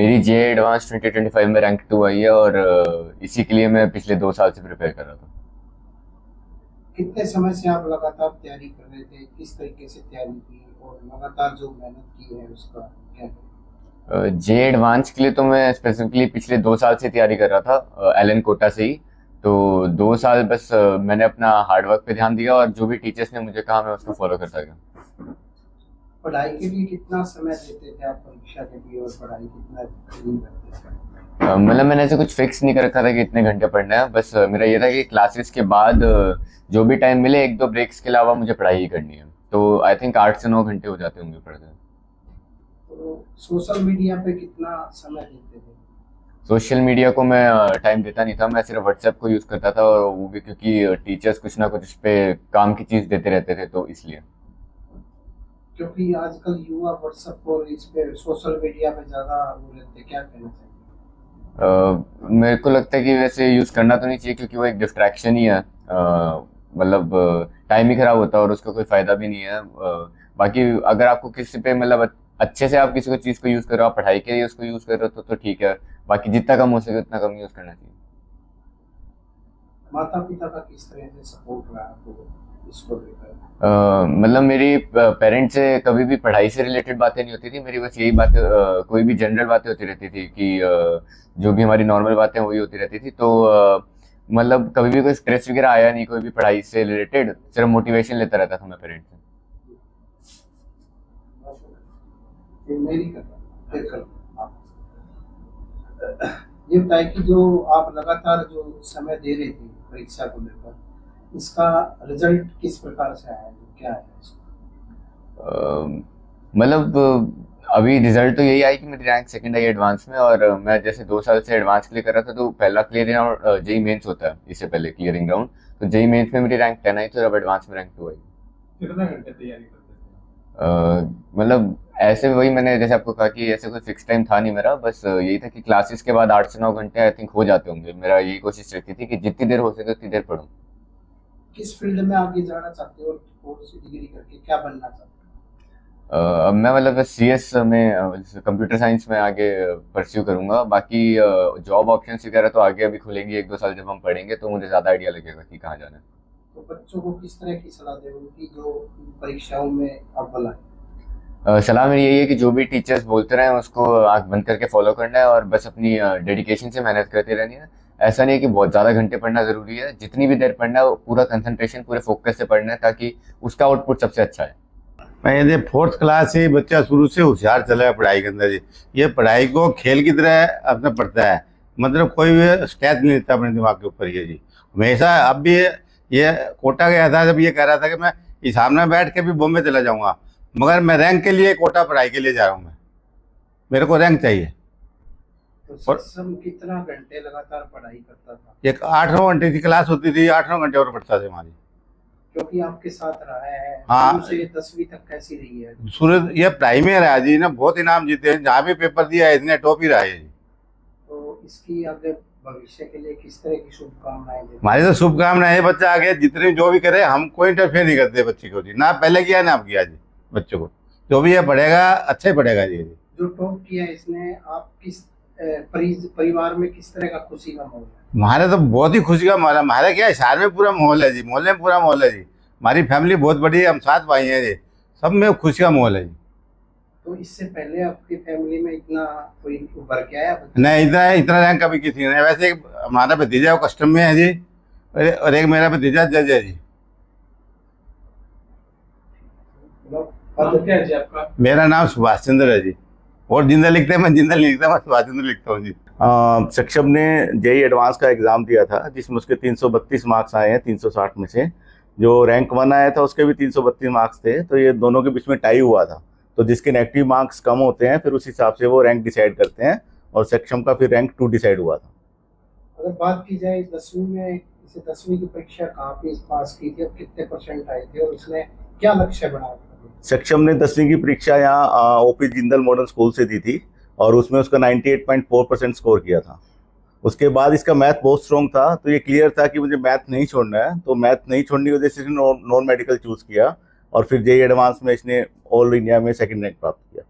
मेरी जे एडवांस 2025 में रैंक 2 आई है और इसी के लिए मैं पिछले 2 साल से प्रिपेयर कर रहा था। कितने समय से आप लगातार तैयारी कर रहे थे, किस तरीके से तैयारी की और लगातार जो मेहनत की है उसका क्या है? जे एडवांस के लिए तो मैं स्पेसिफिकली पिछले 2 साल से तैयारी कर रहा था, एलन कोटा से ही। तो 2 साल बस मैंने अपना हार्डवर्क पे ध्यान दिया और जो भी टीचर्स ने मुझे कहा मैं उसको फॉलो करता गया। पढ़ाई के लिए कितना समय देते थे आप परीक्षा के लिए, और पढ़ाई कितना नहीं करते थे? मतलब मैंने ऐसे कुछ फिक्स नहीं कर रखा था कि इतने घंटे पढ़ना है, बस मेरा ये था कि क्लासेस के बाद जो भी टाइम मिले एक दो ब्रेक्स के अलावा मुझे पढ़ाई ही करनी है। तो आई थिंक 8 से 9 घंटे हो जाते होंगे पढ़ते। तो सोशल मीडिया पे कितना समय देते थे? सोशल मीडिया को मैं टाइम देता नहीं था, मैं सिर्फ व्हाट्सएप को यूज़ करता था, और वो भी क्योंकि टीचर्स कुछ ना कुछ उस पे काम की चीज़ देते रहते थे तो इसलिए। क्योंकि आजकल युवा व्हाट्सएप और इस पे सोशल मीडिया पे ज्यादा वो रहते, क्या कहना चाहिए? मेरे को लगता है कि वैसे यूज़ करना तो नहीं चाहिए क्योंकि वो एक डिस्ट्रैक्शन ही है। मतलब टाइम ही खराब होता है और उसका कोई फ़ायदा भी नहीं है। बाकी अगर आपको किसी पे मतलब अच्छे से आप किसी को चीज़ को यूज़ कर रहे हो, आप पढ़ाई के लिए उसको यूज़ कर रहे हो तो ठीक है। बाकी जितना कम हो सके उतना कम यूज़ करना चाहिए। माता पिता का किस तरह से सपोर्ट रहा आपको इसको लेकर? मतलब मेरी पेरेंट्स से कभी भी पढ़ाई से रिलेटेड बातें नहीं होती थी, मेरी बस यही बातें, कोई भी जनरल बातें होती रहती थी कि जो भी हमारी नॉर्मल बातें वही होती रहती थी। तो मतलब कभी भी कोई स्ट्रेस वगैरह आया नहीं कोई भी पढ़ाई से रिलेटेड, सिर्फ मोटिवेशन लेता रहता था मैं पेरेंट्स से। ये मेरी करता फिर कर आप। ये बताइए कि जो आप लगातार जो समय दे रहे थे परीक्षा को लेकर, इसका रिजल्ट किस प्रकार से आया, क्या है इसका? मतलब अभी रिजल्ट तो यही आई कि मेरी रैंक सेकंड आई एडवांस में, और मैं जैसे 2 साल से एडवांस के लिए कर रहा था तो पहला क्लियरिंग राउंड जेई मेंस होता है, इससे पहले क्लियरिंग राउंड। तो जेई मेंस में मेरी रैंक 10 आई थी और अब एडवांस में रैंक 2 आई। कितने घंटे तैयारी करते थे? मतलब ऐसे वही मैंने जैसे आपको कहा कि ऐसे कोई फिक्स टाइम था नहीं मेरा, बस यही था कि क्लासेस के बाद 8 से 9 घंटे आई थिंक हो जाते होंगे। मेरा यही कोशिश रहती थी कि जितनी देर हो सके उतनी देर पढूं। किस फील्ड में आगे जाना चाहते हो और कौन सी डिग्री करके क्या बनना चाहते अब मैं मतलब सी एस में कंप्यूटर साइंस में आगे परस्यू करूंगा। बाकी जॉब ऑप्शंस वगैरह तो आगे अभी खुलेंगी, 1 2 साल जब हम पढ़ेंगे तो मुझे ज़्यादा आइडिया लगेगा कि कहाँ जाना है। हो? तो बच्चों को किस तरह की सलाह दें उनकी जो इन परीक्षाओं में अव्वल आए? सलाह मेरी यही है कि जो भी टीचर्स बोलते रहे उसको आंख बंद करके फॉलो करना है और बस अपनी डेडिकेशन से मेहनत करते रहनी है। ऐसा नहीं है कि बहुत ज़्यादा घंटे पढ़ना ज़रूरी है, जितनी भी देर पढ़ना है वो पूरा कंसंट्रेशन पूरे फोकस से पढ़ना है ताकि उसका आउटपुट सबसे अच्छा है। मैं ये फोर्थ क्लास से ही बच्चा शुरू से होशियार चला है पढ़ाई के अंदर जी। ये पढ़ाई को खेल की तरह अपना पढ़ता है, मतलब कोई भी स्ट्रेस नहीं लेता अपने दिमाग के ऊपर ये जी। हमेशा अब भी ये कोटा गया था जब ये कह रहा था कि मैं इस सामने बैठ के भी बॉम्बे चला जाऊंगा, मगर मैं रैंक के लिए कोटा पढ़ाई के लिए जा रहा हूँ। मैं मेरे को रैंक चाहिए। तो और सक्षम कितना घंटे लगातार पढ़ाई करता था? एक 8 9 घंटे की क्लास होती थी, 8 9 घंटे और पढ़ता था हमारी। क्योंकि आपके साथ रहा है हाँ। शुरू से 10वीं तक कैसी रही है? सूरज ये पढ़ाई में रहा जी, ने बहुत इनाम जीते हैं, जहाँ भी पेपर दिया है इसने टॉप ही रहा है जी। तो इसकी आगे भविष्य के लिए किस तरह की शुभकामनाएं देते हमारी तो शुभकामनाएं है, बच्चा आगे जितने जो भी करे, हम कोई इंटरफेयर नहीं करते बच्चे को जी, ना पहले किया ना अब किया जी। बच्चों को जो भी ये पढ़ेगा अच्छा ही पढ़ेगा जी। जो टॉप किया इसने, आप किस परिवार में किस तरह का खुशी का माहौल है? हमारे तो बहुत ही खुशी का माहौल है। हमारे क्या है, शहर में पूरा माहौल है जी, मोहल्ले में पूरा माहौल है जी। हमारी फैमिली बहुत बड़ी है, हम 7 भाई हैं जी, सब में खुशी का माहौल है जी। तो इससे पहले आपकी फैमिली में इतना कोई उभर के आया बच्चा? नहीं, इतना इतना रैंक कभी किसी ने। वैसे एक हमारा भतीजा वो कस्टम में है जी, और एक मेरा भतीजा जज है जी। नाम क्या है जी आपका? मेरा नाम सुभाष चंद्र है जी, और जिंदा लिखते हैं, मैं जिंदा नहीं लिखता, मैं सुभाष चंद्र लिखता हूँ जी। सक्षम ने जेई एडवांस का एग्ज़ाम दिया था जिसमें उसके 332 मार्क्स आए हैं 360 में से। जो रैंक 1 आया था उसके भी 332 मार्क्स थे, तो ये दोनों के बीच में टाई हुआ था। तो जिसके नेगेटिव मार्क्स कम होते हैं फिर उस हिसाब से वो रैंक डिसाइड करते हैं, और सक्षम का फिर रैंक 2 डिसाइड हुआ था। अगर बात की जाए 10वीं में, इसे 10वीं की परीक्षा कहाँ पे पास की थी और कितने परसेंट आए थे और उसने क्या लक्ष्य बनाया था? सक्षम ने 10वीं की परीक्षा यहाँ ओपी जिंदल मॉडर्न स्कूल से दी थी, और उसमें उसका 98.4% स्कोर किया था। उसके बाद इसका मैथ बहुत स्ट्रॉन्ग था, तो ये क्लियर था कि मुझे मैथ नहीं छोड़ना है, तो मैथ नहीं छोड़ने की वजह से इसने नॉन मेडिकल चूज़ किया, और फिर जेई एडवांस में इसने ऑल इंडिया में सेकंड रैंक प्राप्त किया।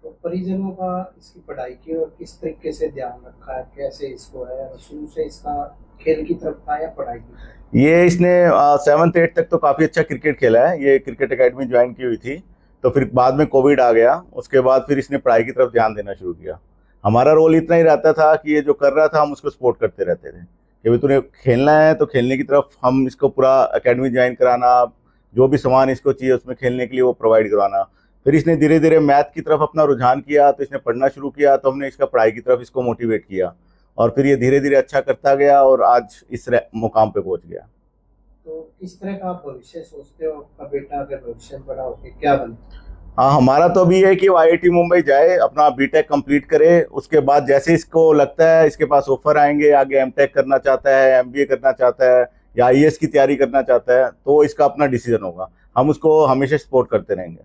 तो परिजनों का इसकी पढ़ाई की और किस तरीके से ध्यान रखा है, कैसे इसको है, शुरू से इसका खेल की तरफ था या पढ़ाई की तरफ? ये इसने 7th 8th तक तो काफ़ी अच्छा क्रिकेट खेला है। ये क्रिकेट एकेडमी ज्वाइन की हुई थी, तो फिर बाद में कोविड आ गया। उसके बाद फिर इसने पढ़ाई की तरफ ध्यान देना शुरू किया। हमारा रोल इतना ही रहता था कि ये जो कर रहा था हम उसको सपोर्ट करते रहते थे कि भाई तूने खेलना है तो खेलने की तरफ हम इसको पूरा एकेडमी ज्वाइन कराना, जो भी सामान इसको चाहिए उसमें खेलने के लिए वो प्रोवाइड करवाना। फिर इसने धीरे धीरे मैथ की तरफ अपना रुझान किया, तो इसने पढ़ना शुरू किया, तो हमने इसका पढ़ाई की तरफ इसको मोटिवेट किया और फिर ये धीरे धीरे अच्छा करता गया और आज इस मुकाम पे पहुंच गया। तो किस तरह का आप भविष्य सोचते हो, आपका बेटा अगर भविष्य में बड़ा होकर क्या बने? हाँ, हमारा तो अभी है कि वो IIT मुंबई जाए, अपना बीटेक कंप्लीट करे। उसके बाद जैसे इसको लगता है इसके पास ऑफर आएंगे, आगे एमटेक करना चाहता है, MBA करना चाहता है या IAS की तैयारी करना चाहता है, तो इसका अपना डिसीजन होगा। हम उसको हमेशा सपोर्ट करते रहेंगे।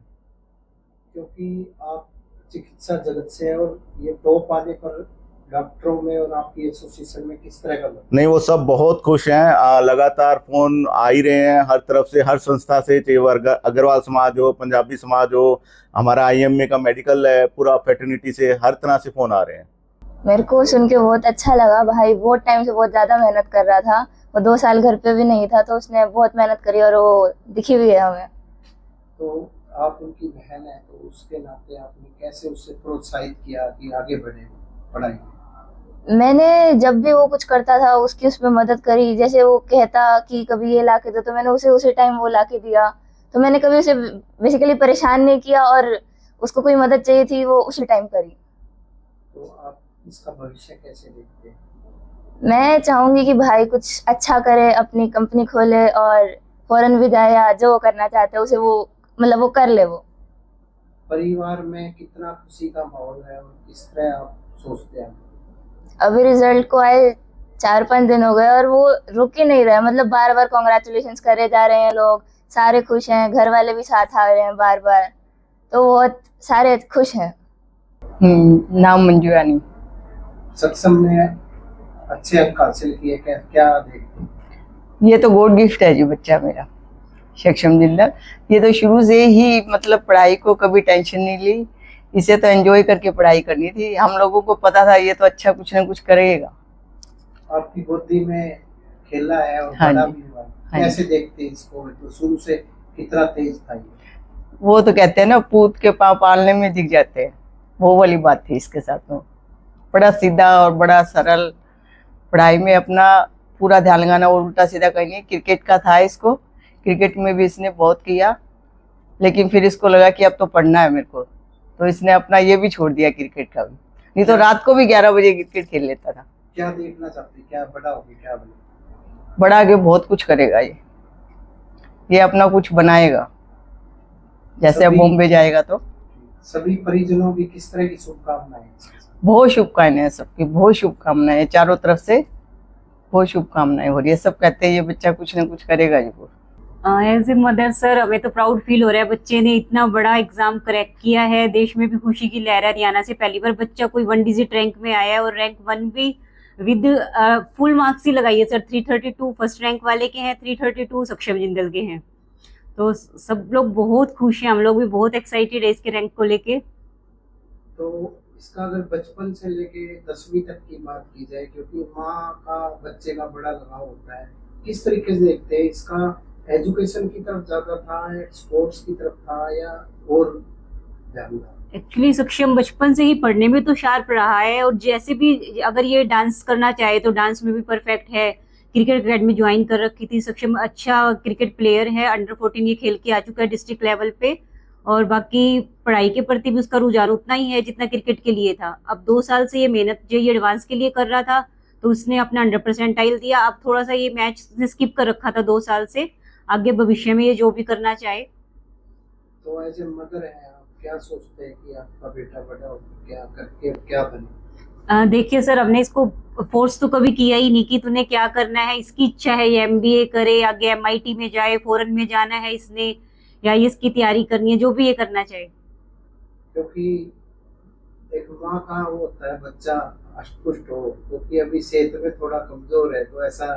क्योंकि आप चिकित्सा जगत से हैं और ये टॉप आने पर डॉक्टरों में और आपकी एसोसिएशन में किस तरह का नहीं, वो सब बहुत खुश हैं। लगातार फोन आ ही रहे हैं हर तरफ से, हर संस्था से, चाहे वो अग्रवाल समाज हो, पंजाबी समाज हो, हमारा IMA का मेडिकल है, पूरा फेटर्निटी से, हर तरह से फोन आ रहे हैं। मेरे को सुन के बहुत अच्छा लगा। भाई बहुत टाइम से बहुत ज़्यादा मेहनत कर रहा था, वो 2 साल घर पे भी नहीं था, तो उसने बहुत मेहनत करी और वो दिखी भी है हमें। तो आप उनकी बहन है, तो उसके नाते आपने कैसे उससे प्रोत्साहित किया कि आगे बढ़े पढ़ाई में? मैंने जब भी वो कुछ करता था उसकी उसमें मदद करी। जैसे वो कहता कि कभी ये ला के दो, तो मैंने उसे उसी टाइम वो ला के दिया। तो मैंने कभी उसे बेसिकली परेशान नहीं किया और उसको कोई मदद चाहिए थी वो उसी टाइम करी। तो आप इसका भविष्य कैसे देखते हैं? मैं चाहूंगी कि भाई कुछ अच्छा करे, अपनी कंपनी खोले और फॉरेन भी जाए, या जो वो करना चाहते हैं उसे वो मतलब वो कर ले। वो परिवार में कितना खुशी का माहौल है और किस तरह आप सोचते हैं? अभी रिजल्ट को आए 4-5 दिन हो गए और वो रुक ही नहीं रहा है। मतलब बार बार कॉन्ग्रेचुलेशंस करे जा रहे हैं लोग, सारे खुश हैं, घर वाले भी साथ आ रहे हैं बार बार, तो बहुत सारे खुश हैं। नाम मंजू रानी। सक्षम ने अच्छे अंक हासिल किए, क्या देखते हैं? ये तो गॉड गिफ्ट है जी बच्चा मेरा सक्षम जिंदल। ये तो शुरू से ही मतलब पढ़ाई को कभी टेंशन नहीं ली, इसे तो एंजॉय करके पढ़ाई करनी थी। हम लोगों को पता था ये तो अच्छा कुछ ना कुछ करेगा। आपकी बुद्धि में खेला है और हाँ बड़ा जी, भी हुआ है। हाँ कैसे देखते हैं इसको? तो शुरू से कितना तेज था ये? वो तो कहते हैं ना, पूत के पाँव पालने में दिख जाते हैं, वो वाली बात थी इसके साथ में। बड़ा सीधा और बड़ा सरल, पढ़ाई में अपना पूरा ध्यान लगाना और उल्टा सीधा कहीं। क्रिकेट का था इसको, क्रिकेट में भी इसने बहुत किया, लेकिन फिर इसको लगा कि अब तो पढ़ना है मेरे को, तो इसने अपना ये भी छोड़ दिया क्रिकेट का भी। नहीं तो रात को भी 11 बजे क्रिकेट खेल लेता था। क्या देखना चाहते हैं? क्या बड़ा होगी, क्या बने? बड़ा आगे बहुत कुछ करेगा ये अपना कुछ बनाएगा। जैसे अब बॉम्बे जाएगा तो सभी परिजनों की किस तरह की शुभकामनाएं? बहुत शुभकामनाएं हैं, सबकी बहुत शुभकामनाएं हैं, चारों तरफ से बहुत शुभकामनाएं हो रही है। सब कहते हैं ये बच्चा कुछ ना कुछ करेगा जरूर। एज ए मदर सर, हमें तो प्राउड फील हो रहा है, बच्चे ने इतना बड़ा एग्जाम क्रैक किया है। देश में भी खुशी की लहर है। हरियाणा से पहली बार बच्चा कोई 1 डिजिट रैंक में आया है और रैंक 1 भी विद फुल मार्क्स ही लगाइए सर। 332 फर्स्ट रैंक वाले के हैं, 332 सक्षम जिंदल के हैं। तो सब लोग बहुत खुश हैं, हम लोग भी बहुत एक्साइटेड है इसके रैंक को लेके। तो इसका अगर बचपन से लेके 10वीं तक की बात की जाए, क्योंकि माँ का बच्चे का बड़ा लगाव होता है, किस तरीके से देखते हैं? इसका एजुकेशन की तरफ ज्यादा था, स्पोर्ट्स की तरफ था, या और ध्यान था? एक्चुअली सक्षम बचपन से ही पढ़ने में तो शार्प रहा है, और जैसे भी अगर ये डांस करना चाहे तो डांस में भी परफेक्ट है। क्रिकेट अकेडमी ज्वाइन कर रखी थी सक्षम, अच्छा क्रिकेट प्लेयर है। अंडर 14 ये खेल के आ चुका है डिस्ट्रिक्ट लेवल पे। और बाकी पढ़ाई के प्रति भी उसका रुझान उतना ही है जितना क्रिकेट के लिए था। अब 2 साल से ये मेहनत जो ये एडवांस के लिए कर रहा था, तो उसने अपना 100% दिया। अब थोड़ा सा ये मैच स्किप कर रखा था 2 साल से, आगे भविष्य में ये जो भी करना चाहे। तो एज ए मदर है, आप क्या सोचते हैं कि आपका बेटा बड़ा होकर क्या करके क्या बने? देखिए सर, हमने इसको फोर्स तो कभी किया ही नहीं कि तूने क्या करना है। इसकी इच्छा है ये MBA करे, आगे MIT में जाए, फॉरेन में जाना है इसने, या इसकी तैयारी करनी है, जो भी ये करना चाहे। क्योंकि एक माँ का वो होता है बच्चा अष्टपुष्ट हो, क्योंकि अभी सेहत में थोड़ा कमजोर है, तो ऐसा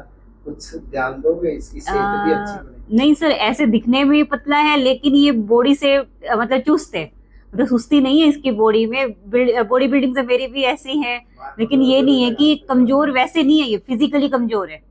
कुछ ध्यान दोगे इसकी सेहत भी अच्छी बने? नहीं सर, ऐसे दिखने में पतला है लेकिन ये बॉडी से मतलब चुस्त है। मतलब सुस्ती नहीं है इसकी बॉडी में, बॉडी बिल्डिंग तो मेरी भी ऐसी है, लेकिन ये नहीं है कि कमजोर वैसे नहीं है, ये फिजिकली कमजोर है।